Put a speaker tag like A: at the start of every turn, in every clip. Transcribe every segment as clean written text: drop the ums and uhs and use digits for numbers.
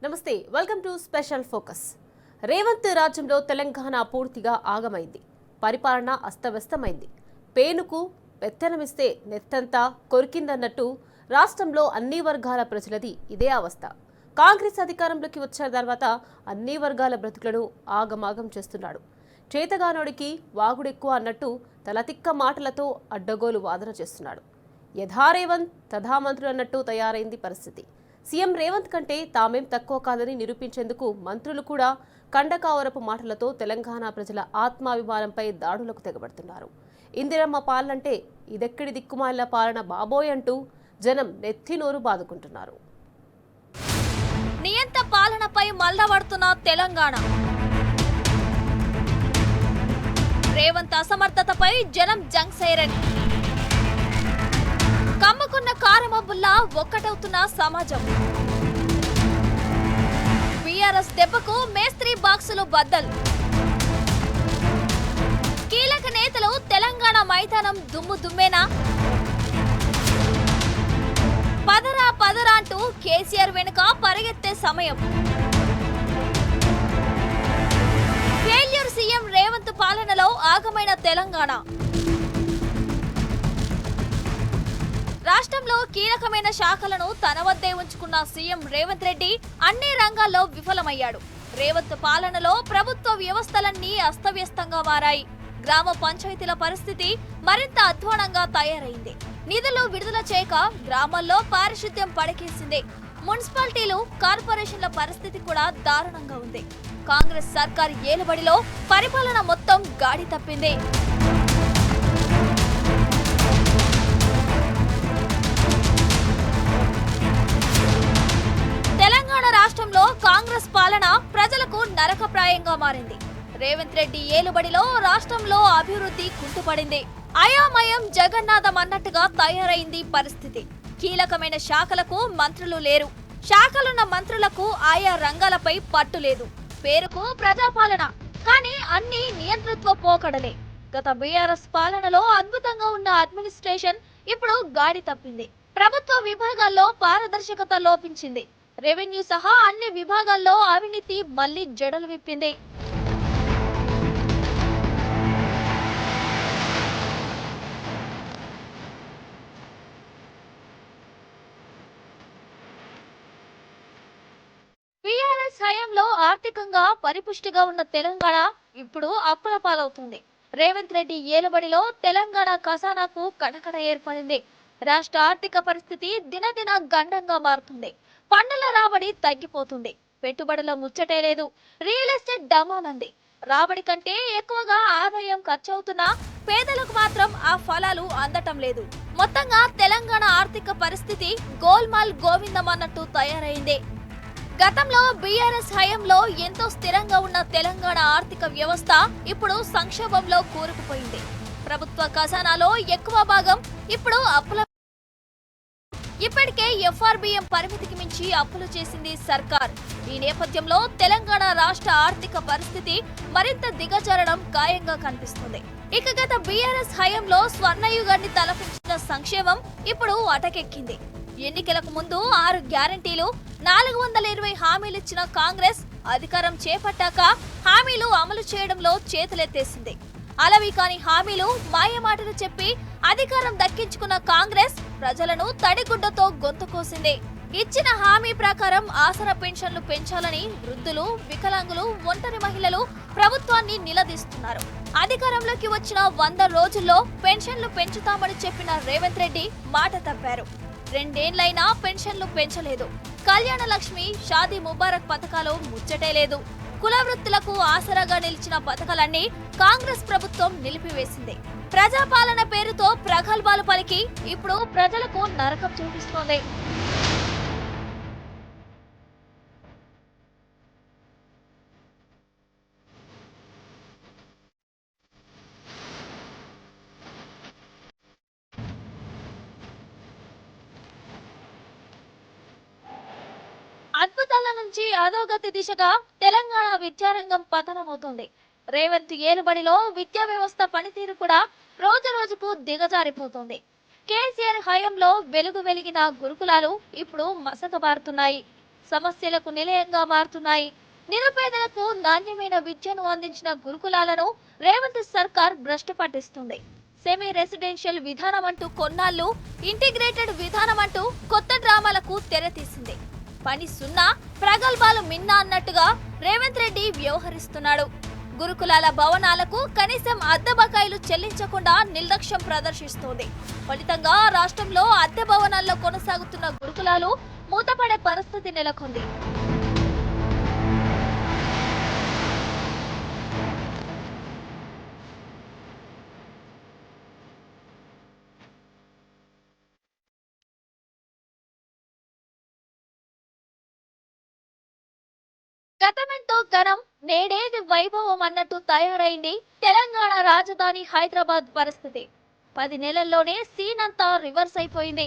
A: నమస్తే welcome to special focus. Revanth రాజ్యంలో తెలంగాణ పూర్తిగా ఆగమైంది. పరిపాలన అస్తవ్యస్తమైంది. పేనుకు పెత్తనమిస్తే నెత్తంతా కొరికిందన్నట్టు రాష్ట్రంలో అన్ని వర్గాల ప్రజలది ఇదే అవస్థ. కాంగ్రెస్ అధికారంలోకి వచ్చిన తర్వాత అన్ని వర్గాల బ్రతుకులను ఆగమాగం చేస్తున్నాడు. చేతగానోడికి వాగుడెక్కువ అన్నట్టు తలతిక్క మాటలతో అడ్డగోలు వాదన చేస్తున్నాడు. యథా రేవంత్ తథా మంత్రులు అన్నట్టు తయారైంది పరిస్థితి. సీఎం రేవంత్ కంటే తామేం తక్కువ కాదని నిరూపించేందుకు మంత్రులు కూడా కండకావరపు మాటలతో తెలంగాణ ప్రజల ఆత్మాభిమానంపై దాడులకు తెగబడుతున్నారు. ఇందిరమ్మ పాలనంటే ఇదెక్కడి దిక్కుమాలిన పాలన బాబోయ్ అంటూ జనం నెత్తి నోరు బాదుకుంటున్నారు.
B: నియంత పాలనపై మల్లబడుతున్న తెలంగాణ. రేవంత్ అసమర్థతపై జనం జంగ్ సైరన్. కమ్ముకున్న కారమబ్బుల్లా ఒక్కటవుతున్న సమాజం. బీఆర్ఎస్ దెబ్బకు మేస్త్రీ బాక్సులు బద్దలు. కీలక నేతలు తెలంగాణ మైదానం దుమ్మేనా? పదరా పదరా అంటూ కేసీఆర్ వెనుక పరిగెత్తే సమయం. ఫెయిల్యూర్ సీఎం రేవంత్ పాలనలో ఆగమైన తెలంగాణ. రాష్ట్రంలో కీలకమైన శాఖలను తన వద్దే ఉంచుకున్న సీఎం రేవంత్ రెడ్డి అన్ని రంగాల్లో విఫలమయ్యాడు. రేవంత్ పాలనలో ప్రభుత్వ వ్యవస్థలన్నీ అస్తవ్యస్తంగా మారాయి. గ్రామ పంచాయతీల పరిస్థితి మరింత అధ్వానంగా తయారైంది. నిధులు విడుదల చేయక గ్రామాల్లో పారిశుద్ధ్యం పడకేసింది. మున్సిపాలిటీలు, కార్పొరేషన్ల పరిస్థితి కూడా దారుణంగా ఉంది. కాంగ్రెస్ సర్కార్ ఏలుబడిలో పరిపాలన మొత్తం గాడి తప్పింది. తెలంగాణ రాష్ట్రంలో కాంగ్రెస్ పాలన ప్రజలకు నరకప్రాయంగా మారింది. రేవంత్ రెడ్డి ఏలుబడిలో రాష్ట్రంలో అభివృద్ధి కుంటుపడింది. అయోమయం జగన్నాథం అన్నట్టుగా తయారైంది పరిస్థితి. కీలకమైన శాఖలకు మంత్రులు లేరు. శాఖలున్న మంత్రులకు ఆయా రంగాలపై పట్టు లేదు. పేరుకు ప్రజాపాలన, కానీ అన్ని నియంతృత్వ పోకడలే. గత బీఆర్ఎస్ పాలనలో అద్భుతంగా ఉన్న అడ్మినిస్ట్రేషన్ ఇప్పుడు గాడి తప్పింది. ప్రభుత్వ విభాగాల్లో పారదర్శకత లోపించింది. రెవెన్యూ సహా అన్ని విభాగాల్లో అవినీతి మళ్లీ జడలు విప్పింది. టీఆర్ఎస్ హయాంలో ఆర్థికంగా పరిపుష్టిగా ఉన్న తెలంగాణ ఇప్పుడు అప్పుల పాలవుతుంది. రేవంత్ రెడ్డి ఏలుబడిలో తెలంగాణ ఖజానాకు కటకట ఏర్పడింది. రాష్ట్ర ఆర్థిక పరిస్థితి దినదిన గండంగా మారుతుంది. పన్నుల రాబడి తగ్గిపోతుంది. పెట్టుబడుల ముచ్చటే లేదు. రియల్ ఎస్టేట్ డమానంది. రాబడి కంటే ఎక్కువగా ఆదాయం ఖర్చవుతున్నా పేదలకు మాత్రం ఆ ఫలాలు అందటం లేదు. మొత్తంగా తెలంగాణ ఆర్థిక పరిస్థితి గోల్మాల్ గోవిందం అన్నట్టు తయారైంది. గతంలో బీఆర్ఎస్ హయాంలో ఎంతో స్థిరంగా ఉన్న తెలంగాణ ఆర్థిక వ్యవస్థ ఇప్పుడు సంక్షోభంలో కూరుకుపోయింది. ప్రభుత్వ ఖజానాలో ఎక్కువ భాగం ఇప్పుడు అప్పుల. ఇప్పటికే ఎఫ్ఆర్బిఎం పరిమితికి మించి అప్పులు చేసింది సర్కార్. ఈ నేపథ్యంలో తెలంగాణ రాష్ట్ర ఆర్థిక పరిస్థితి మరింత దిగజారడం ఖాయంగా కనిపిస్తుంది. ఇక గత బీఆర్ఎస్ హయాంలో స్వర్ణయుగాన్ని తలపించిన సంక్షేమం ఇప్పుడు అటకెక్కింది. ఎన్నికలకు ముందు 6 గ్యారంటీలు, 420 హామీలిచ్చిన కాంగ్రెస్ అధికారం చేపట్టాక హామీలు అమలు చేయడంలో చేతులెత్తేసింది. అలవి కాని హామీలు, మాయమాటలు చెప్పి అధికారం దక్కించుకున్న కాంగ్రెస్ ప్రజలను తడిగుడ్డతో గొంతు కోసింది. ఇచ్చిన హామీ ప్రకారం ఆసరా పెన్షన్లు పెంచాలని వృద్ధులు, వికలాంగులు, ఒంటరి మహిళలు ప్రభుత్వాన్ని నిలదీస్తున్నారు. అధికారంలోకి వచ్చిన 100 రోజుల్లో పెన్షన్లు పెంచుతామని చెప్పిన రేవంత్ రెడ్డి మాట తప్పారు. 2 ఏళ్లైనా పెన్షన్లు పెంచలేదు. కళ్యాణ లక్ష్మి, షాదీ ముబారక్ పథకాలు ముచ్చటే లేదు. కుల వృత్తులకు ఆసరాగా నిలిచిన పథకాలన్నీ కాంగ్రెస్ ప్రభుత్వం నిలిపివేసింది. ప్రజాపాలన పేరుతో ప్రగల్భాలు పలికి ఇప్పుడు ప్రజలకు నరకం చూపిస్తోంది. అద్భుతాల నుంచి అధోగతి దిశగా తెలంగాణ విద్యారంగం పతనమవుతుంది. రేవంత్ ఏలుబడిలో విద్యా వ్యవస్థ పనితీరు కూడా రోజు రోజుకు దిగజారిపోతుంది. కేసీఆర్ హయాంలో వెలుగు వెలిగిన గురుకులాలు ఇప్పుడు మసకబారుతున్నాయి. సమస్యలకు నిలయంగా మారుతున్నాయి. నిరుపేదలకు నాణ్యమైన విద్యను అందించిన గురుకులాలను రేవంత్ సర్కార్ భ్రష్టు పట్టిస్తుంది. సెమీ రెసిడెన్షియల్ విధానం అంటూ కొన్నాళ్ళు, ఇంటిగ్రేటెడ్ విధానం అంటూ కొత్త డ్రామాలకు తెరతీసింది. పని సున్నా, ప్రగల్భాలు మిన్నా అన్నట్టుగా రేవంత్ రెడ్డి వ్యవహరిస్తున్నాడు. గురుకులాల భవనాలకు కనీసం అద్దె బకాయిలు చెల్లించకుండా నిర్లక్ష్యం ప్రదర్శిస్తోంది. ఫలితంగా రాష్ట్రంలో అద్దె భవనాల్లో కొనసాగుతున్న గురుకులాలు మూతపడే పరిస్థితి నెలకొంది. గతమెంతో ఘనం, నేడేది వైభవం అన్నట్టు తయారైంది తెలంగాణ రాజధాని హైదరాబాద్ పరిస్థితి. 10 నెలల్లోనే సీన్ అంతా రివర్స్ అయిపోయింది.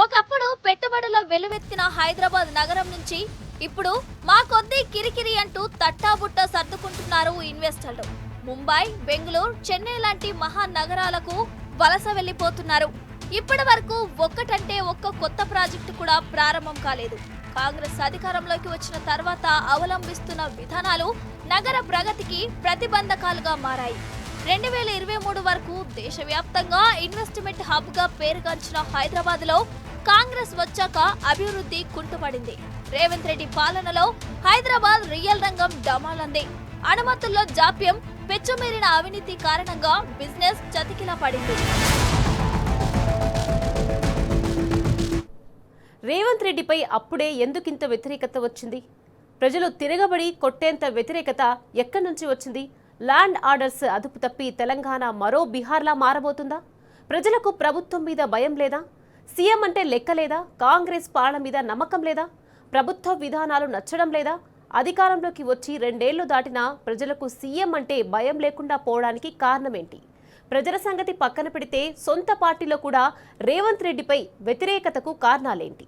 B: ఒకప్పుడు పెట్టుబడుల వెలువెత్తిన హైదరాబాద్ నగరం నుంచి ఇప్పుడు మా కొద్దీ కిరికిరి అంటూ తట్టాబుట్టా సర్దుకుంటున్నారు ఇన్వెస్టర్లు. ముంబై, బెంగళూరు, చెన్నై లాంటి మహానగరాలకు వలస వెళ్లిపోతున్నారు. ఇప్పటి వరకు ఒక్కటంటే ఒక్క కొత్త ప్రాజెక్టు కూడా ప్రారంభం కాలేదు. కాంగ్రెస్ అధికారంలోకి వచ్చిన తర్వాత అవలంబిస్తున్న విధానాలు నగర ప్రగతికి ప్రతిబంధకాలుగా మారాయి. 2023 వరకు దేశవ్యాప్తంగా ఇన్వెస్ట్మెంట్ హబ్ గా పేరుగాంచిన హైదరాబాద్ లో కాంగ్రెస్ వచ్చాక అభివృద్ధి కుంటుపడింది. రేవంత్ రెడ్డి పాలనలో హైదరాబాద్ రియల్ రంగం డమాలంది. అనుమతుల్లో జాప్యం, పెచ్చుమీరిన అవినీతి కారణంగా బిజినెస్ చతికిల పడింది.
A: రేవంత్ రెడ్డిపై అప్పుడే ఎందుకింత వ్యతిరేకత వచ్చింది? ప్రజలు తిరగబడి కొట్టేంత వ్యతిరేకత ఎక్కడి నుంచి వచ్చింది? ల్యాండ్ ఆర్డర్స్ అదుపు తప్పి తెలంగాణ మరో బీహార్లా మారబోతుందా? ప్రజలకు ప్రభుత్వం మీద భయం లేదా? సీఎం అంటే లెక్క లేదా? కాంగ్రెస్ పాలన మీద నమ్మకం లేదా? ప్రభుత్వ విధానాలు నచ్చడం లేదా? అధికారంలోకి వచ్చి 2 ఏళ్లు దాటినా ప్రజలకు సీఎం అంటే భయం లేకుండా పోవడానికి కారణమేంటి? ప్రజల సంగతి పక్కన పెడితే సొంత పార్టీలో కూడా రేవంత్ రెడ్డిపై వ్యతిరేకతకు కారణాలేంటి?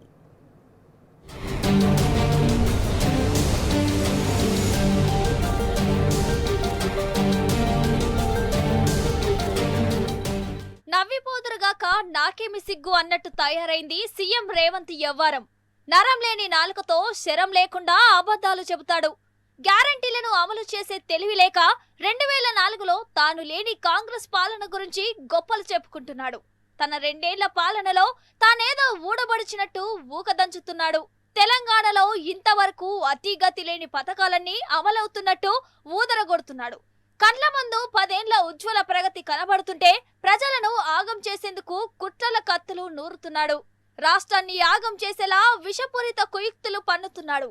B: నవ్విపోదురుగాక నాకేమి సిగ్గు అన్నట్టు తయారైంది సీఎం రేవంత్ వ్యవహారం. నరం లేని నాలుకతో శరం లేకుండా అబద్ధాలు చెబుతాడు. గ్యారంటీలను అమలు చేసే తెలివి లేక 2004లో తాను లేని కాంగ్రెస్ పాలన గురించి గొప్పలు చెప్పుకుంటున్నాడు. తన 2 ఏళ్ల పాలనలో తానేదో ఊడబడిచినట్టు ఊకదంచుతున్నాడు. తెలంగాణలో ఇంతవరకు అతిగతి లేని పథకాలన్నీ అమలవుతున్నట్టు ఊదరగొడుతున్నాడు. కండ్ల ముందు 10 ఏళ్ల ఉజ్వల ప్రగతి కనబడుతుంటే ప్రజలను ఆగం చేసేందుకు కుట్రల కత్తులు నూరుతున్నాడు. రాష్ట్రాన్ని ఆగం చేసేలా విషపూరిత కుయుక్తులు పన్నుతున్నాడు.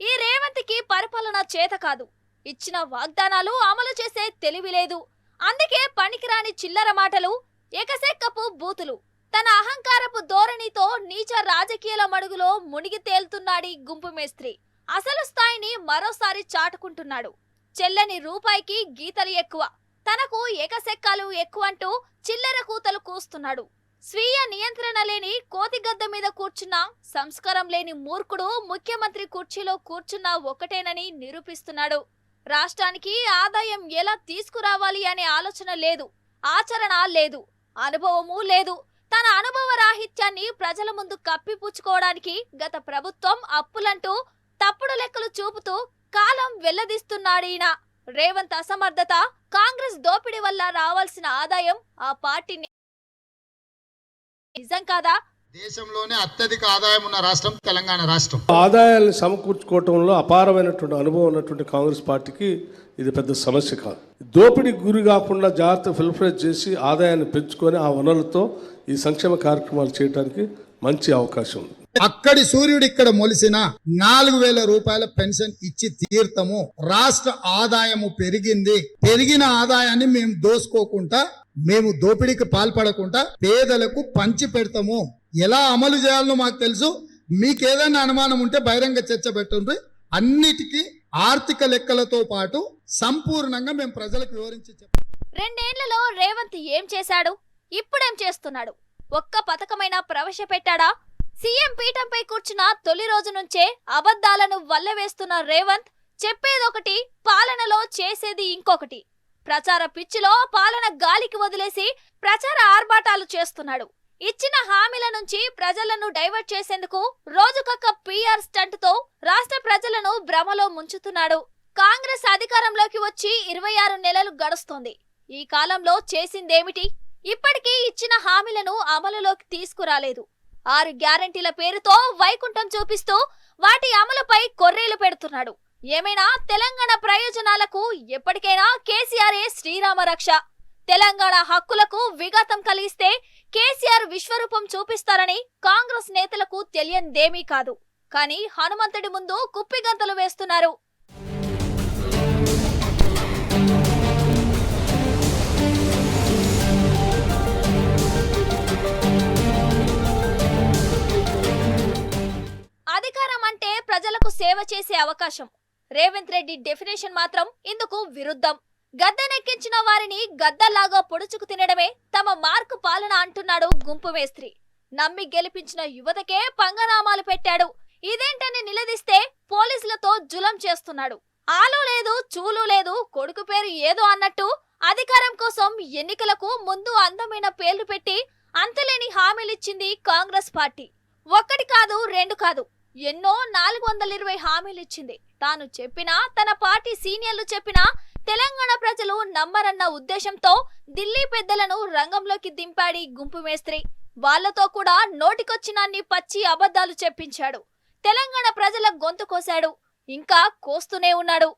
B: ఈ రేవంత్కి పరిపాలన చేత కాదు. ఇచ్చిన వాగ్దానాలు అమలు చేసే తెలివి లేదు. అందుకే పనికిరాని చిల్లర మాటలు, ఎకసెక్కపు బూతులు, తన అహంకారపు ధోరణితో నీచ రాజకీయాల మడుగులో మునిగి తేలుతున్నాడు గుంపు మేస్త్రి. అసలు స్థాయిని మరోసారి చాటుకుంటున్నాడు. చెల్లని రూపాయికి గీతలు ఎక్కువ, తనకు ఎకసెక్కాలు ఎక్కువంటూ చిల్లర కూతలు కూస్తున్నాడు. స్వీయ నియంత్రణ లేని కోతిగద్ద మీద కూర్చున్న సంస్కారం లేని మూర్ఖుడు ముఖ్యమంత్రి కుర్చీలో కూర్చున్నా ఒకటేనని నిరూపిస్తున్నాడు. రాష్ట్రానికి ఆదాయం ఎలా తీసుకురావాలి అనే ఆలోచన లేదు, ఆచరణ లేదు, అనుభవము లేదు. తన అనుభవ రాహిత్యాన్ని ప్రజల ముందు కప్పిపుచ్చుకోవడానికి గత ప్రభుత్వం అప్పులంటూ తప్పుడు లెక్కలు చూపుతూ కాలం వెల్లదీస్తున్నాడీయన. రేవంత్ అసమర్థత, కాంగ్రెస్ దోపిడీ వల్ల రావాల్సిన ఆదాయం ఆ పార్టీని నిజం కాదా?
C: దేశంలోనే అత్యధిక ఆదాయం ఉన్న రాష్ట్రం తెలంగాణ రాష్ట్రం.
D: ఆదాయాన్ని సమకూర్చుకోవటంలో అపారమైనటువంటి అనుభవం ఉన్నటువంటి కాంగ్రెస్ పార్టీకి ఇది పెద్ద సమస్య కాదు. దోపిడీకి గురి కాకుండా జాగ్రత్త ఫిల్ఫ్రేజ్ చేసి ఆదాయాన్ని పెంచుకొని ఆ వనరులతో ఈ సంక్షేమ కార్యక్రమాలు చేయడానికి మంచి అవకాశం ఉంది.
C: అక్కడి సూర్యుడు ఇక్కడ మొలిసిన 4,000 రూపాయల పెన్షన్ ఇచ్చి తీర్థము. రాష్ట్ర ఆదాయము పెరిగింది. పెరిగిన ఆదాయాన్ని మేము దోసుకోకుండా, మేము దోపిడీకి పాల్పడకుండా పేదలకు పంచి పెడతాము. ఎలా అమలు చేయాలో మాకు తెలుసు. మీకేదైనా అనుమానం ఉంటే బహిరంగ చర్చ పెట్టుండ్రి. అన్నిటికీ ఆర్థిక లెక్కలతో పాటు సంపూర్ణంగా మేము ప్రజలకు వివరించి చెప్పాం.
B: 2 ఏళ్లలో రేవంత్ ఏం చేశాడు? ఇప్పుడేం చేస్తున్నాడు? ఒక్క పథకమైనా ప్రవేశపెట్టాడా? సీఎం పీఠంపై కూర్చున్న తొలి రోజు నుంచే అబద్ధాలను వల్లవేస్తున్న రేవంత్ చెప్పేదొకటి, పాలనలో చేసేది ఇంకొకటి. ప్రచార పిచ్చిలో పాలన గాలికి వదిలేసి ప్రచార ఆర్భాటాలు చేస్తున్నాడు. ఇచ్చిన హామీల నుంచి ప్రజలను డైవర్ట్ చేసేందుకు రోజుకొక పిఆర్ స్టంట్ తో రాష్ట్ర ప్రజలను భ్రమలో ముంచుతున్నాడు. కాంగ్రెస్ అధికారంలోకి వచ్చి 26 నెలలు గడుస్తోంది. ఈ కాలంలో చేసిందేమిటి? ఇప్పటికీ ఇచ్చిన హామీలను అమలులోకి తీసుకురాలేదు. 6 గ్యారెంటీల పేరుతో వైకుంఠం చూపిస్తూ వాటి అమలుపై కొర్రీలు పెడుతున్నాడు. ఏమైనా తెలంగాణ ప్రయోజనాలకు ఎప్పటికైనా కేసీఆర్ శ్రీరామ రక్ష. తెలంగాణ హక్కులకు విఘాతం కలిగిస్తే కేసీఆర్ విశ్వరూపం చూపిస్తారని కాంగ్రెస్ నేతలకు తెలియందేమీ కాదు. కానీ హనుమంతుడి ముందు కుప్పిగంతలు వేస్తున్నారు. అధికారం అంటే ప్రజలకు సేవ చేసే అవకాశం. రేవంత్ రెడ్డి డెఫినేషన్ మాత్రం ఇందుకు విరుద్ధం. గద్దెనెక్కించిన వారిని గద్దల్లాగా పొడుచుకు తినడమే తమ మార్కు పాలన అంటున్నాడు గుంపు మేస్త్రి. నమ్మి గెలిపించిన యువతకే పంగనామాలు పెట్టాడు. ఇదేంటని నిలదీస్తే పోలీసులతో జులం చేస్తున్నాడు. ఆలు లేదు, చూలు లేదు, కొడుకు పేరు ఏదో అన్నట్టు అధికారం కోసం ఎన్నికలకు ముందు అందమైన పేర్లు పెట్టి అంతలేని హామీలిచ్చింది కాంగ్రెస్ పార్టీ. ఒక్కటి కాదు, 2 కాదు, ఎన్నో 420 హామీలిచ్చింది. తాను చెప్పినా, తన పార్టీ సీనియర్లు చెప్పినా తెలంగాణ ప్రజలు నమ్మరన్న ఉద్దేశంతో ఢిల్లీ పెద్దలను రంగంలోకి దింపాడి గుంపు మేస్త్రి. వాళ్లతో కూడా నోటికొచ్చినన్ని పచ్చి అబద్ధాలు చెప్పించాడు. తెలంగాణ ప్రజల గొంతు కోశాడు. ఇంకా కోస్తూనే ఉన్నాడు.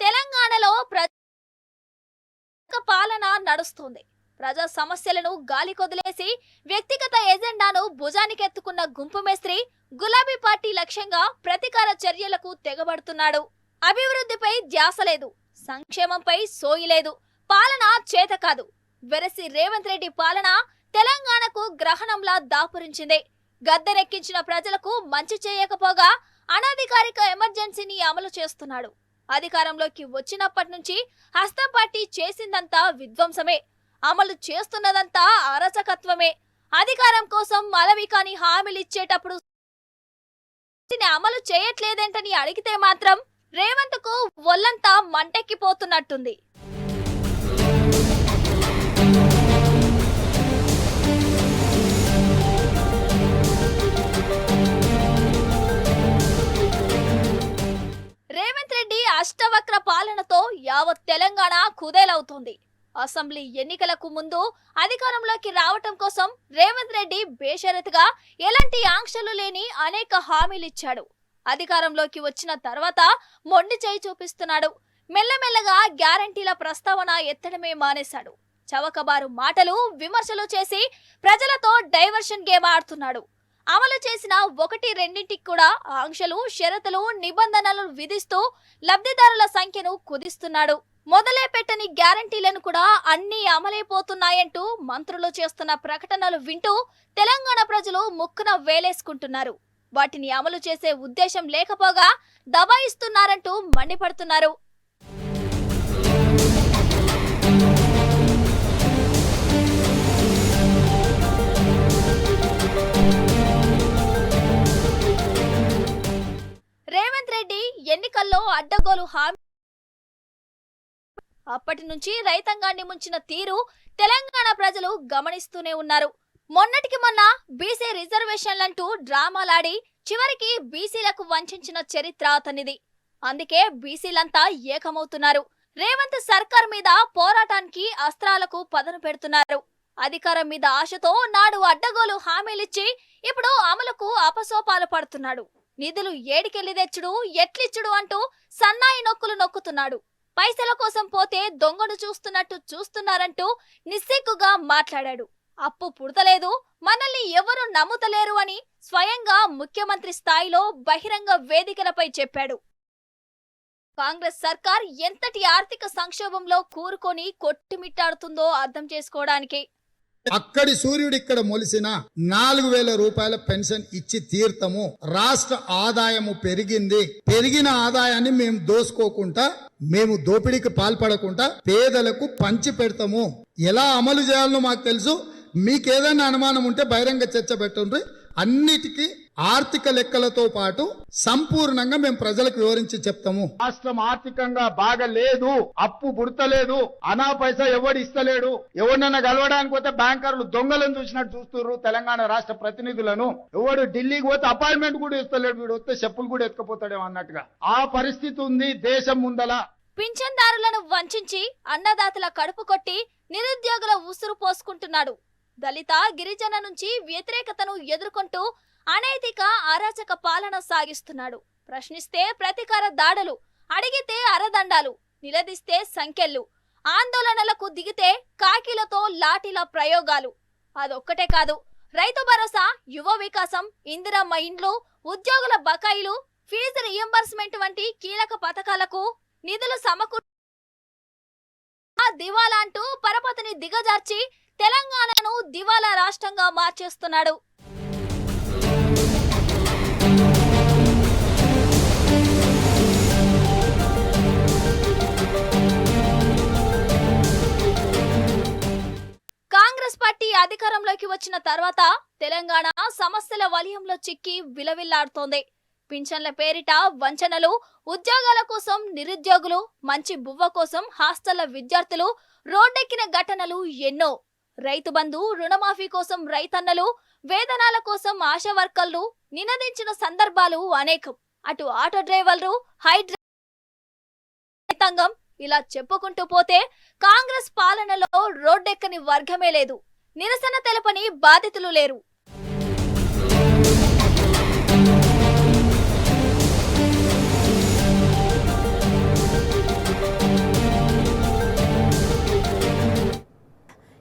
B: తెలంగాణలో పాలన నడుస్తుంది. ప్రజా సమస్యలను గాలి కొదిలేసి వ్యక్తిగత ఎజెండాను భుజానికెత్తుకున్న గుంపు మేస్త్రి గులాబీ పార్టీ లక్ష్యంగా ప్రతీకార చర్యలకు తెగబడుతున్నాడు. అభివృద్ధిపై ధ్యాస లేదు, సంక్షేమంపై సోయి లేదు, పాలన చేత కాదు. వెరసి రేవంత్ రెడ్డి పాలన తెలంగాణకు గ్రహణంలా దాపురించింది. గద్దెనెక్కించిన ప్రజలకు మంచి చేయకపోగా అనధికారిక ఎమర్జెన్సీని అమలు చేస్తున్నాడు. అధికారంలోకి వచ్చినప్పటి నుంచి హస్తం పార్టీ చేసిందంతా విధ్వంసమే, అమలు చేస్తున్నదంతా అరాచకత్వమే. అధికారం కోసం మలవి కాని హామీలిచ్చేటప్పుడు అమలు చేయట్లేదేంటని అడిగితే మాత్రం రేవంత్ కు ఒళ్ళంతా మంటెక్కిపోతున్నట్టుంది. రేవంత్ రెడ్డి అష్టవక్ర పాలనతో యావత్ తెలంగాణ కుదేలవుతోంది. అసెంబ్లీ ఎన్నికలకు ముందు అధికారంలోకి రావటం కోసం రేవంత్ రెడ్డి బేషరతుగా ఎలాంటి ఆంక్షలు లేని అనేక హామీలిచ్చాడు. అధికారంలోకి వచ్చిన తర్వాత మొండి చేయి చూపిస్తున్నాడు. మెల్లమెల్లగా గ్యారంటీల ప్రస్తావన ఎత్తడమే మానేశాడు. చవకబారు మాటలు, విమర్శలు చేసి ప్రజలతో డైవర్షన్ గేమ్ ఆడుతున్నాడు. అమలు చేసిన 1-2 కూడా ఆంక్షలు, షరతులు, నిబంధనలు విధిస్తూ లబ్ధిదారుల సంఖ్యను కుదిస్తున్నాడు. మొదలే పెట్టని గ్యారంటీలను కూడా అన్ని అమలైపోతున్నాయంటూ మంత్రులు చేస్తున్న ప్రకటనలు వింటూ తెలంగాణ ప్రజలు ముక్కున వేలేసుకుంటున్నారు. వాటిని అమలు చేసే ఉద్దేశం లేకపోగా దబాయిస్తున్నారంటూ మండిపడుతున్నారు. రేవంత్ రెడ్డి ఎన్నికల్లో అడ్డగోలు హామీ అప్పటి నుంచి రైతాంగాన్ని ముంచిన తీరు తెలంగాణ ప్రజలు గమనిస్తూనే ఉన్నారు. మొన్నటికి మొన్న బీసీ రిజర్వేషన్లంటూ డ్రామాలాడి చివరికి బీసీలకు వంచిన చరిత్ర అతనిది. అందుకే బీసీలంతా ఏకమవుతున్నారు. రేవంత్ సర్కార్ మీద పోరాటానికి అస్త్రాలకు పదను పెడుతున్నారు. అధికారం మీద ఆశతో నాడు అడ్డగోలు హామీలిచ్చి ఇప్పుడు అమలుకు అపసోపాలు పడుతున్నాడు. నిధులు ఏడికెళ్లి తెచ్చుడు, ఎట్లిచ్చుడు అంటూ సన్నాయి నొక్కులు నొక్కుతున్నాడు. పైసల కోసం పోతే దొంగను చూస్తున్నట్టు చూస్తున్నారంటూ నిస్సిగ్గుగా మాట్లాడాడు. అప్పు పుడతలేదు, మనల్ని ఎవరు నమ్ముతలేరు అని స్వయంగా ముఖ్యమంత్రి స్థాయిలో బహిరంగ వేదికలపై చెప్పాడు. కాంగ్రెస్ సర్కార్ ఎంతటి ఆర్థిక సంక్షోభంలో కూరుకొని కొట్టుమిట్టాడుతుందో అర్థం చేసుకోవడానికి
C: అక్కడి సూర్యుడు ఇక్కడ మొలిసిన 4,000 రూపాయల పెన్షన్ ఇచ్చి తీర్థము. రాష్ట్ర ఆదాయము పెరిగింది. పెరిగిన ఆదాయాన్ని మేము దోసుకోకుండా, మేము దోపిడీకి పాల్పడకుండా పేదలకు పంచి పెడతాము. ఎలా అమలు చేయాలనో మాకు తెలుసు. మీకేదైనా అనుమానం ఉంటే బహిరంగ చర్చ పెట్టండి. అన్నిటికీ ఆర్థిక లెక్కలతో పాటు సంపూర్ణంగా మేము ప్రజలకు వివరించి చెప్తాము.
E: రాష్ట్రం ఆర్థికంగా బాగా లేదు, అప్పు పుడతలేదు, అనా పైసా ఎవడు ఇస్తలేడు. ఎవరినైనా కలవడానికి పోతే బ్యాంకర్లు దొంగలను చూసినట్టు చూస్తున్నారు తెలంగాణ రాష్ట్ర ప్రతినిధులను. ఎవడు ఢిల్లీకి పోతే అపాయింట్మెంట్ కూడా ఇస్తలేడు, వీడు వస్తే చెప్పులు కూడా ఎత్తుకపోతాడేమో అన్నట్టుగా ఆ పరిస్థితి ఉంది దేశం ముందల.
B: పింఛన్దారులను వంచించి అన్నదాతల కడుపు కొట్టి నిరుద్యోగుల ఉసురు పోసుకుంటున్నాడు. దళిత గిరిజన నుంచి వ్యతిరేకతను ఎదుర్కొంటూ అనైతిక అరాచక పాలన సాగిస్తున్నాడు. ప్రశ్నిస్తే ప్రతీకార దాడులు, అడిగితే అరదండాలు, నిలదీస్తే సంకెళ్ళు, ఆందోళనలకు దిగితే కాకిలతో లాఠీల ప్రయోగాలు. అదొక్కటే కాదు, రైతు భరోసా, యువ వికాసం, ఇందిరమ్మ ఇండ్లు, ఉద్యోగుల బకాయిలు, ఫీజు రియంబర్స్మెంట్ వంటి కీలక పథకాలకు నిధులు దివాలా అంటూ పరపతిని దిగజార్చి తెలంగాణను దివాలా రాష్ట్రంగా మార్చేస్తున్నాడు. కాంగ్రెస్ పార్టీ అధికారంలోకి వచ్చిన తర్వాత తెలంగాణ సమస్యల వలయంలో చిక్కి విలవిల్లాడుతోంది. పింఛన్ల పేరిట వంచనలు, ఉద్యోగాల కోసం నిరుద్యోగులు, మంచి బువ్వ కోసం హాస్టళ్ల విద్యార్థులు రోడ్డెక్కిన ఘటనలు ఎన్నో. రైతు బంధు, రుణమాఫీ కోసం రైతన్నలు, వేతనాల కోసం ఆశా వర్కర్లు నినదించిన సందర్భాలు అనేకం. అటు ఆటో డ్రైవర్లు, రైతాంగం, ఇలా చెప్పుకుంటూ పోతే కాంగ్రెస్ పాలనలో రోడ్డెక్కని వర్గమే లేదు, నిరసన తెలపని బాధితులు లేరు.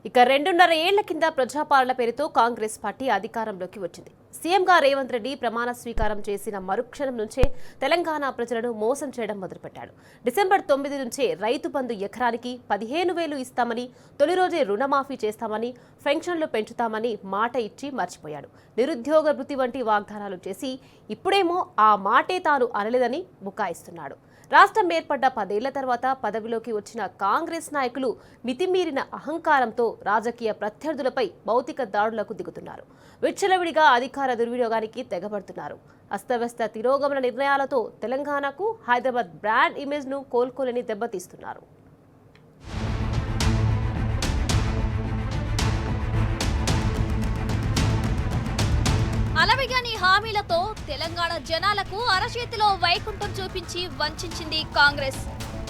A: ఇక 2.5 ఏళ్ల కింద ప్రజాపాలన పేరుతో కాంగ్రెస్ పార్టీ అధికారంలోకి వచ్చింది. సీఎంగా రేవంత్ రెడ్డి ప్రమాణ స్వీకారం చేసిన మరుక్షణం నుంచే తెలంగాణ ప్రజలను మోసం చేయడం మొదలుపెట్టాడు. డిసెంబర్ 9 నుంచే రైతు బంధు ఎకరానికి 15,000 ఇస్తామని, తొలి రోజే రుణమాఫీ చేస్తామని, పెన్షన్లు పెంచుతామని మాట ఇచ్చి మర్చిపోయాడు. నిరుద్యోగ వృత్తి వంటి వాగ్దానాలు చేసి ఇప్పుడేమో ఆ మాటే తాను అనలేదని బుకాయిస్తున్నాడు. రాష్ట్రం ఏర్పడ్డ 10 ఏళ్ల తర్వాత పదవిలోకి వచ్చిన కాంగ్రెస్ నాయకులు మితిమీరిన అహంకారంతో రాజకీయ ప్రత్యర్థులపై భౌతిక దాడులకు దిగుతున్నారు. విచ్చలవిడిగా అధికార దుర్వినియోగానికి తెగబడుతున్నారు. అస్తవ్యస్త తిరోగమన నిర్ణయాలతో తెలంగాణకు హైదరాబాద్ బ్రాండ్ ఇమేజ్ను కోలుకోలేని దెబ్బతీస్తున్నారు.
B: అలవిగాని హామీలతో తెలంగాణ జనాలకు అరచేతిలో వైకుంఠం చూపించి వంచింది కాంగ్రెస్.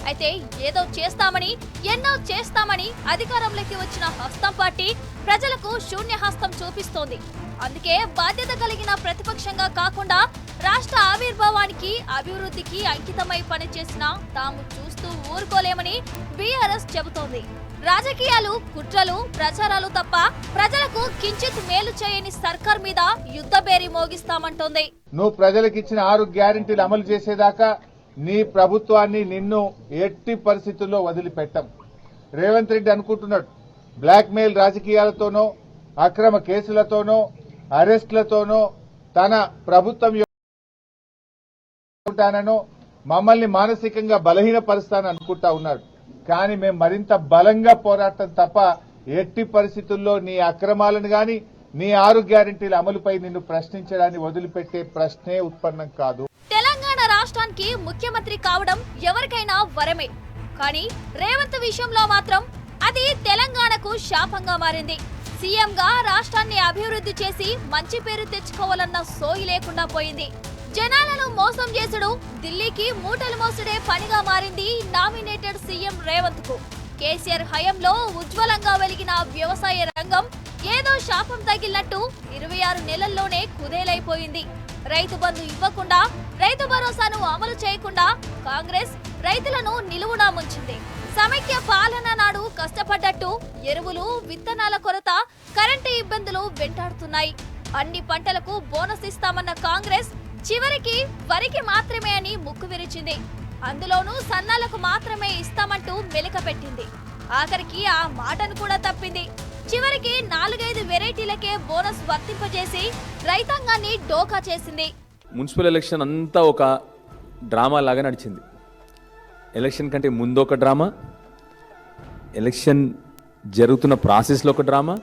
B: అయితే ఏదో చేస్తామని, ఎన్నో చేస్తామని అధికారంలోకి వచ్చిన హస్తం పార్టీ ప్రజలకు శూన్యహస్తం చూపిస్తోంది. అందుకే బాధ్యత కలిగిన ప్రతిపక్షంగా కాకుండా రాష్ట్ర ఆవిర్భావానికి, అభివృద్ధికి అంకితమై పనిచేసిన తాము చూస్తూ ఊరుకోలేమని బీఆర్ఎస్ చెబుతోంది. రాజకీయాలు, కుట్రలు, ప్రచారాలు తప్ప ప్రజలకు కించిత్ మేలు చేయని సర్కార్ మీద యుద్ధబేరి మోగిస్తామంటోంది.
E: నువ్వు ప్రజలకు ఇచ్చిన 6 గ్యారెంటీలు అమలు చేసేదాకా నీ ప్రభుత్వాన్ని, నిన్ను ఎట్టి పరిస్థితుల్లో వదిలిపెట్టం. రేవంత్ రెడ్డి అనుకుంటున్నాడు బ్లాక్ మెయిల్ రాజకీయాలతోనో, అక్రమ కేసులతోనో, అరెస్టులతోనో తన ప్రభుత్వం ఉంటానో మమ్మల్ని మానసికంగా బలహీనపరుస్తానని అనుకుంటా ఉన్నాడు. కానీ మేము మరింత బలంగా పోరాటం తప్ప ఎట్టి పరిస్థితుల్లో నీ అక్రమాలను గాని, నీ 6 గ్యారెంటీల అమలుపై నిన్ను ప్రశ్నించడాన్ని వదిలిపెట్టే ప్రశ్నే ఉత్పన్నం కాదు.
B: తెలంగాణ రాష్ట్రానికి ముఖ్యమంత్రి కావడం ఎవరికైనా వరమే. కానీ రేవంత్ విషయంలో మాత్రం అది తెలంగాణకు శాపంగా మారింది. సీఎంగా రాష్ట్రాన్ని అభివృద్ధి చేసి మంచి పేరు తెచ్చుకోవాలన్న సోయి లేకుండా పోయింది. జనాలను మోసం చేసుడు, ఢిల్లీకి మూటలు మోసుడే పనిగా మారింది నామినేటెడ్ సీఎం రేవంత్ కు. కేసీఆర్ హయాంలో ఉజ్వలంగా వెలిగిన వ్యవసాయ రంగం ఏదో శాపం తగిలినట్టు 26 నెలల్లోనే కుదేలైపోయింది. రైతు బంధు ఇవ్వకుండా, రైతు భరోసాను అమలు చేయకుండా కాంగ్రెస్ రైతులను నిలువునా ముంచింది. సమైక్య పాలన నాడు కష్టపడ్డట్టు ఎరువులు, విత్తనాల కొరత, కరెంటు ఇబ్బందులు వెంటాడుతున్నాయి. అన్ని పంటలకు బోనస్ ఇస్తామన్న కాంగ్రెస్ చివరికి వరికి మాత్రమే అని ముక్కు విరిచింది. అందులోనూ సన్నాలకు మాత్రమే ఇస్తామంటూ మెలిక పెట్టింది. ఆఖరికి ఆ మాటను కూడా తప్పింది. చివరికి 4-5 వెరైటీలకే బోనస్ వర్తింపజేసి రైతాంగాన్ని డోకా చేసింది.
F: మున్సిపల్ ఎలక్షన్ అంతా ఒక డ్రామా లాగా నడిచింది. ఎలక్షన్ కంటే ముందు ఒక డ్రామా, ఎలక్షన్ జరుగుతున్న ప్రాసెస్లో ఒక డ్రామా,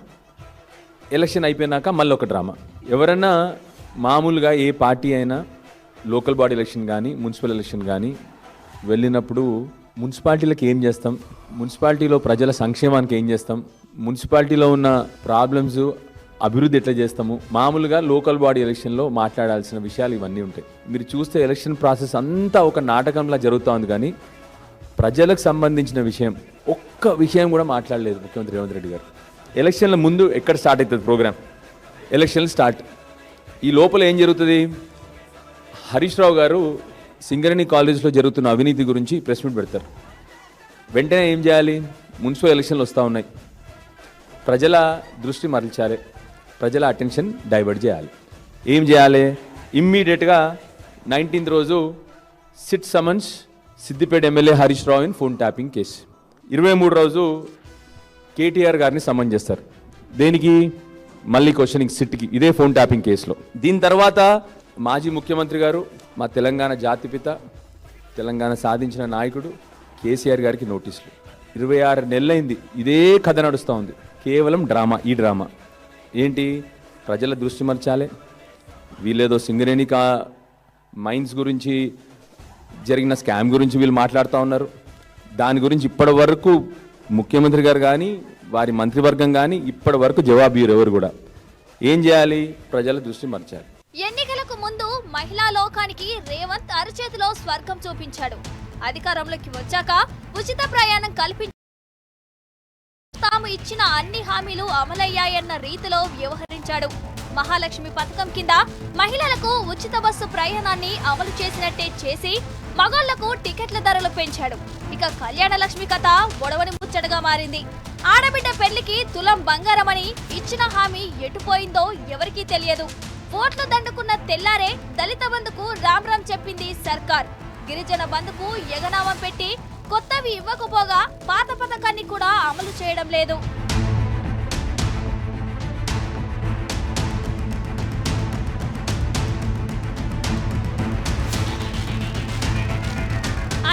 F: ఎలక్షన్ అయిపోయినాక మళ్ళీ ఒక డ్రామా. ఎవరన్నా మామూలుగా ఏ పార్టీ అయినా లోకల్ బాడీ ఎలక్షన్ కానీ మున్సిపల్ ఎలక్షన్ కానీ వెళ్ళినప్పుడు మున్సిపాలిటీలకు ఏం చేస్తాం, మున్సిపాలిటీలో ప్రజల సంక్షేమానికి ఏం చేస్తాం, మున్సిపాలిటీలో ఉన్న ప్రాబ్లమ్స్ అభివృద్ధి ఎట్లా చేస్తాము, మామూలుగా లోకల్ బాడీ ఎలక్షన్లో మాట్లాడాల్సిన విషయాలు ఇవన్నీ ఉంటాయి. మీరు చూస్తే ఎలక్షన్ ప్రాసెస్ అంతా ఒక నాటకంలా జరుగుతూ ఉంది, కానీ ప్రజలకు సంబంధించిన విషయం ఒక్క విషయం కూడా మాట్లాడలేదు ముఖ్యమంత్రి రేవంత్ రెడ్డి గారు. ఎలక్షన్ల ముందు ఎక్కడ స్టార్ట్ అవుతుంది ప్రోగ్రామ్, ఎలక్షన్లు స్టార్ట్. ఈ లోపల ఏం జరుగుతుంది, హరీష్ రావు గారు సింగరేణి కాలేజ్లో జరుగుతున్న అవినీతి గురించి ప్రెస్ మీట్ పెడతారు. వెంటనే ఏం చేయాలి, మున్సిపల్ ఎలక్షన్లు వస్తూ ఉన్నాయి, ప్రజల దృష్టి మరల్చాలి, ప్రజల అటెన్షన్ డైవర్ట్ చేయాలి. ఏం చేయాలి, ఇమ్మీడియట్గా 19th రోజు SIT summons Siddipet MLA Harish Rao in phone tapping case. 23 రోజు కేటీఆర్ గారిని సమన్ చేస్తారు. దేనికి, మళ్ళీ క్వశ్చనింగ్ సిట్కి, ఇదే ఫోన్ ట్యాపింగ్ కేసులో. దీని తర్వాత మాజీ ముఖ్యమంత్రి గారు, మా తెలంగాణ జాతిపిత, తెలంగాణ సాధించిన నాయకుడు కేసీఆర్ గారికి నోటీసులు. 26 నెలలైంది ఇదే కథ నడుస్తూ ఉంది. కేవలం డ్రామా. ఈ డ్రామా ఏంటి, ప్రజల దృష్టి మర్చాలి, వీళ్ళేదో సింగరేణి మైన్స్ గురించి జరిగిన స్కామ్ గురించి వీళ్ళు మాట్లాడుతూ ఉన్నారు. దాని గురించి ఇప్పటి వరకు ముఖ్యమంత్రి గారు కానీ వారి మంత్రివర్గం కానీ ఇప్పటి వరకు జవాబు ఎవరు కూడా. ఏం చేయాలి, ప్రజల దృష్టి మర్చాలి.
B: ఎన్నికలకు ముందు మహిళా లోకానికి రేవంత్ అరచేతిలో స్వర్గం చూపించాడు. అధికారంలోకి వచ్చాక ఉచిత ప్రయాణం కల్పించి తాము ఇచ్చిన అన్ని హామీలు అమలయ్యాయన్న రీతిలో వ్యవహరించాడు. మహాలక్ష్మి పథకం కింద మహిళలకు ఉచిత బస్సు ప్రయాణాన్ని అమలు చేసినట్టే చేసి మగోళ్లకు టికెట్ల ధరలు పెంచాడు. ఇక కళ్యాణ లక్ష్మి కథ ఒడవని ముచ్చటగా మారింది. ఆడబిడ్డ పెళ్లికి తులం బంగారమని ఇచ్చిన హామీ ఎటుపోయిందో ఎవరికీ తెలియదు. ఓట్లు దండుకున్న తెల్లారే దళిత బంధుకు రామ్ రామ్ చెప్పింది సర్కార్. గిరిజన బంధుకు ఎగనామం పెట్టి కొత్తవి ఇవ్వకపోగా పాత పథకాన్ని కూడా అమలు చేయడం లేదు.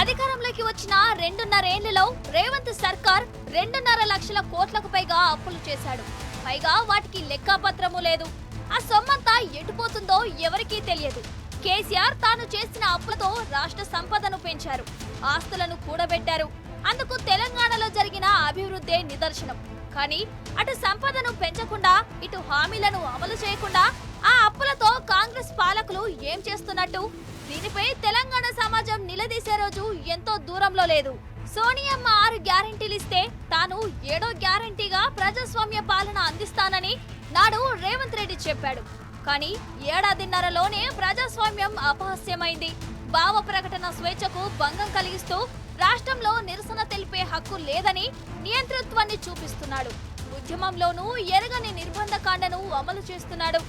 B: అధికారంలోకి వచ్చిన 2.5 ఏళ్లలో రేవంత్ సర్కార్ 2.5 లక్షల కోట్లకు పైగా అప్పులు చేశాడు. పైగా వాటికి లెక్కాపత్రము లేదు. ఆ సొమ్మంతా ఎటుపోతుందో ఎవరికీ తెలియదు. కేసీఆర్ తాను చేసిన అప్పులతో రాష్ట్ర సంపదను పెంచారు, ఆస్తులను కూడబెట్టారు. అందుకు తెలంగాణలో జరిగిన అభివృద్ధే నిదర్శనం. కానీ అటు సంపదను పెంచకుండా ఇటు హామీలను అమలు చేయకుండా ఆ అప్పులతో కాంగ్రెస్ పాలకులు ఏం చేస్తున్నట్టు? దీనిపై తెలంగాణ సమాజం నిలదీసే రోజు ఎంతో దూరంలో లేదు. సోనియమ్మ 6 గ్యారెంటీలు ఇస్తే తాను 7వ గ్యారెంటీగా ప్రజాస్వామ్య పాలన అందిస్తానని నాడు రేవంత్ రెడ్డి చెప్పాడు. కానీ 1.5 ఏళ్లలోనే ప్రజాస్వామ్యం అపహాస్యమైంది. భావ ప్రకటన స్వేచ్ఛకు భంగం కలిగిస్తూ రాష్ట్రంలో నిరసన తెలిపే హక్కు లేదని నియంతృత్వాన్ని చూపిస్తున్నాడు. ఉద్యమంలోనూ ఎరగని నిర్బంధకాండను అమలు చేస్తున్నాడు.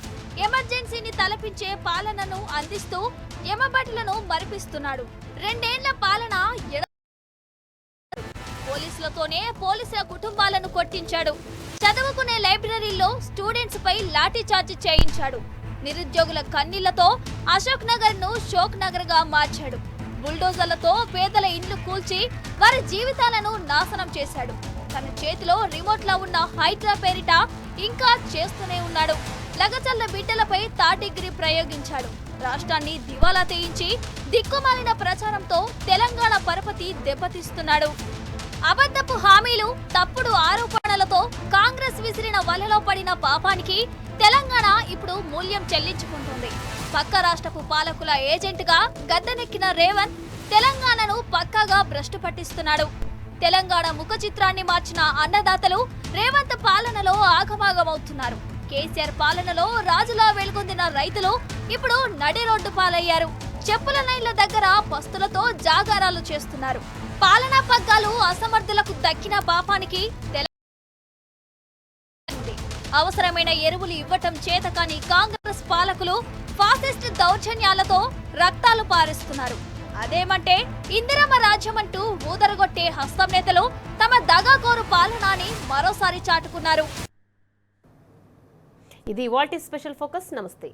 B: ఎమర్జెన్సీని తలపించే పాలనను అందిస్తూ ఎమబట్లను మరిపిస్తున్నాడు. 2 ఏళ్ల పాలన పోలీసులతోనే పోలీసుల కుటుంబాలను కొట్టించాడు. చదువుకునే లైబ్రరీల్లో స్టూడెంట్స్ పై లాఠీ చార్జ్ చేయించాడు. నిరుద్యోగుల కన్నీళ్లతో అశోక్ నగర్ ను షోక్ నగర్ గా మార్చాడు. బుల్డోజర్లతో పేదల ఇండ్లు కూల్చి వారి జీవితాలను నాశనం చేశాడు. తన చేతిలో రిమోట్ లా ఉన్న హైడ్రా పేరిట ఇంకా చేస్తూనే ఉన్నాడు. లగచల్ల బిడ్డలపై థర్డ్ డిగ్రీ ప్రయోగించాడు. రాష్ట్రాన్ని దివాలా తీయించి దిక్కుమాలిన ప్రచారంతో తెలంగాణ పరపతి దెబ్బతీస్తున్నాడు. అబద్ధపు హామీలు, తప్పుడు ఆరోపణలతో కాంగ్రెస్ విసిరిన వలలో పడిన పాపానికి తెలంగాణ ఇప్పుడు మూల్యం చెల్లించుకుంటుంది. పక్క రాష్ట్రపు పాలకుల ఏజెంట్గా గద్దెనెక్కిన రేవంత్ తెలంగాణను పక్కాగా భ్రష్టు పట్టిస్తున్నాడు. తెలంగాణ ముఖ చిత్రాన్ని మార్చిన అన్నదాతలు రేవంత్ పాలనలో ఆగమాగమవుతున్నారు. కేసీఆర్ పాలనలో రాజులా వెలుగొందిన రైతులు ఇప్పుడు నడి రోడ్డు పాలయ్యారు. చెప్పుల లైన్ల దగ్గర పస్తులతో జాగారాలు చేస్తున్నారు. పాలనా పగ్గాలు అసమర్థులకు దక్కిన పాపానికి అవసరమైన ఎరువులు ఇవ్వటం చేతకాని కాంగ్రెస్ పాలకులు ఫాసిస్ట్ దౌర్జన్యాలతో రక్తాలు పారిస్తున్నారు. అదేమంటే ఇందిరమ్మ రాజ్యమంటూ ఊదరగొట్టే హస్తం నేతలు తమ దగాకోరు పాలనాని మరోసారి చాటుకున్నారు.
A: ఇది ఇవాల్టి స్పెషల్ ఫోకస్. నమస్తే.